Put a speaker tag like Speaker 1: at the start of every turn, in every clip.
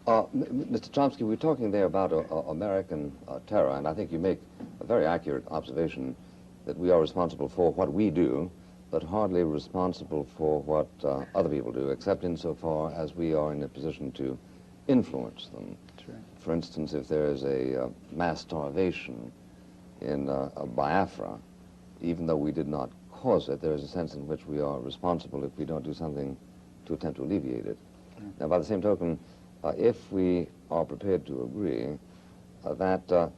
Speaker 1: Mr. Chomsky, we're talking there about American terror, and I think you make a very accurate observation that we are responsible for what we do, but hardly responsible for what other people do, except insofar as we are in a position to influence them.
Speaker 2: That's right.
Speaker 1: For instance, if there is a mass starvation in Biafra, even though we did not cause it, there is a sense in which we are responsible if we don't do something to attempt to alleviate it. Now, by the same token, if we are prepared to agree that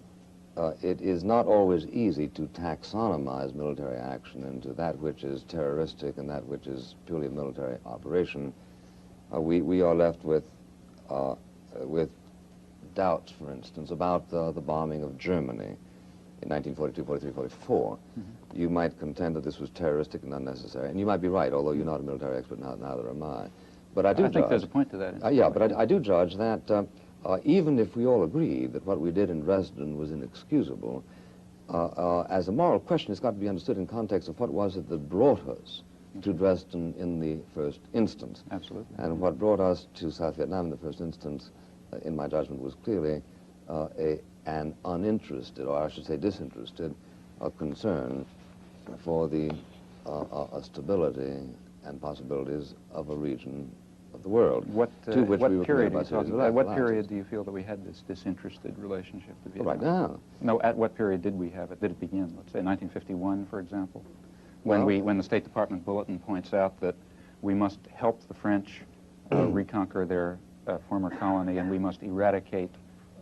Speaker 1: it is not always easy to taxonomize military action into that which is terroristic and that which is purely a military operation, we are left with doubts, for instance, about the bombing of Germany in 1942, 43, 44. Mm-hmm. You might contend that this was terroristic and unnecessary, and you might be right, although you're not a military expert, neither am I. But I think
Speaker 2: there's a point to that.
Speaker 1: Yeah, but I do judge that even if we all agree that what we did in Dresden was inexcusable, as a moral question, it's got to be understood in context of what was it that brought us to Dresden in the first instance.
Speaker 2: Absolutely.
Speaker 1: And what brought us to South Vietnam in the first instance, in my judgment, was clearly an uninterested, or I should say disinterested, concern for the stability and possibilities of a region of the world. What
Speaker 2: period do you feel that we had this disinterested relationship to Vietnam?
Speaker 1: Right now.
Speaker 2: No, at what period did we have it? Did it begin? Let's say 1951, for example, when the State Department bulletin points out that we must help the French reconquer their former colony, and we must eradicate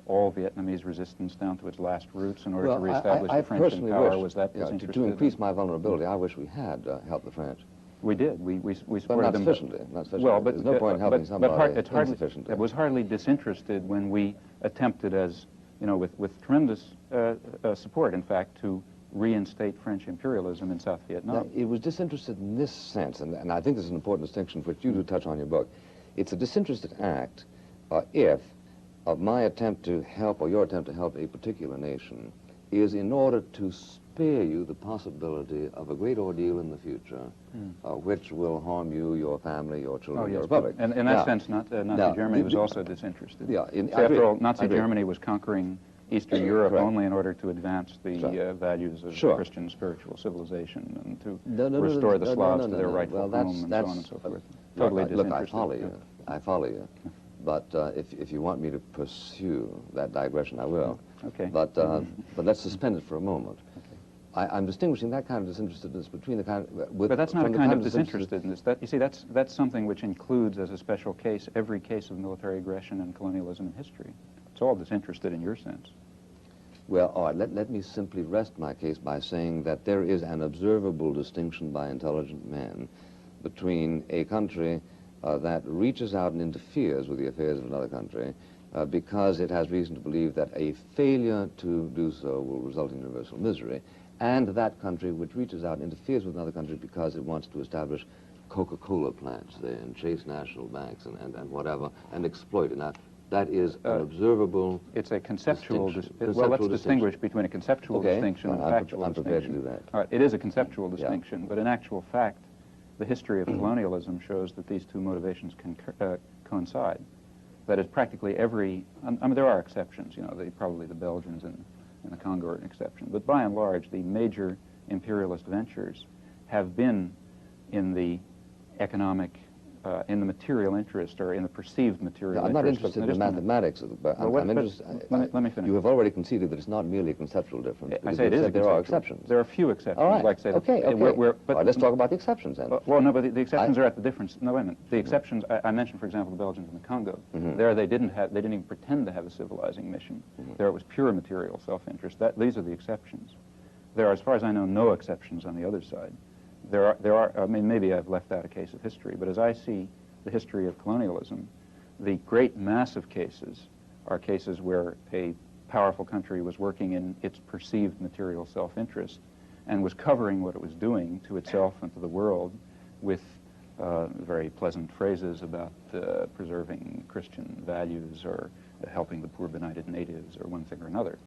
Speaker 2: all Vietnamese resistance down to its last roots in order to reestablish the French in power. Was that disinterested?
Speaker 1: To increase my vulnerability, I wish we had helped the French.
Speaker 2: We did. We supported
Speaker 1: but not
Speaker 2: them.
Speaker 1: Sufficiently. Not sufficiently.
Speaker 2: Well, but
Speaker 1: there's no point in helping somebody insufficiently.
Speaker 2: It was hardly disinterested when we attempted, as you know, with tremendous support, in fact, to reinstate French imperialism in South Vietnam.
Speaker 1: Now, it was disinterested in this sense, and I think this is an important distinction which you do touch on in your book. It's a disinterested act if my attempt to help, or your attempt to help a particular nation, is in order to spare you the possibility of a great ordeal in the future, which will harm you, your family, your children, your republic.
Speaker 2: And in that sense, Nazi Germany was also disinterested.
Speaker 1: Yeah,
Speaker 2: after all, Nazi Germany was conquering Eastern Europe only in order to advance the values of Christian spiritual civilization and to restore the Slavs to their rightful home and so on and so forth. Totally disinterested.
Speaker 1: Look, I follow you. But if you want me to pursue that digression, I will.
Speaker 2: Okay.
Speaker 1: But let's suspend it for a moment. Okay. I'm distinguishing that kind of disinterestedness between the kind of...
Speaker 2: but that's not a kind of disinterestedness. You see, that's something which includes as a special case every case of military aggression and colonialism in history. It's all disinterested in your sense.
Speaker 1: Well, all right, let me simply rest my case by saying that there is an observable distinction by intelligent men between a country that reaches out and interferes with the affairs of another country because it has reason to believe that a failure to do so will result in universal misery, and that country which reaches out and interferes with another country because it wants to establish Coca-Cola plants there and chase national banks and whatever and exploit it. Now, that is an observable
Speaker 2: It's a conceptual well, let's distinguish between a conceptual distinction and a factual
Speaker 1: I'm prepared
Speaker 2: distinction.
Speaker 1: to do that.
Speaker 2: All right, it is a conceptual distinction, but in actual fact, the history of colonialism shows that these two motivations can coincide. That is, practically every, I mean, there are exceptions, you know, probably the Belgians and the Congo are an exception, but by and large, the major imperialist ventures have been in the economic, in the material interest, or in the perceived material interest.
Speaker 1: I'm not interested in the mathematics of the, I'm interested,
Speaker 2: let me finish.
Speaker 1: You have already conceded that it's not merely a conceptual difference.
Speaker 2: I say it is.
Speaker 1: There are exceptions.
Speaker 2: There are a few exceptions.
Speaker 1: All right.
Speaker 2: Like say
Speaker 1: okay.
Speaker 2: But
Speaker 1: all right, let's talk about the exceptions then.
Speaker 2: Well, no, but the exceptions are at the difference. No, wait a minute. The exceptions, I mentioned, for example, the Belgians and the Congo. There, they didn't even pretend to have a civilizing mission. There, it was pure material self-interest. These are the exceptions. There are, as far as I know, no exceptions on the other side. There are. I mean, maybe I've left out a case of history, but as I see the history of colonialism, the great massive cases are cases where a powerful country was working in its perceived material self-interest and was covering what it was doing to itself and to the world with very pleasant phrases about preserving Christian values or helping the poor benighted natives or one thing or another.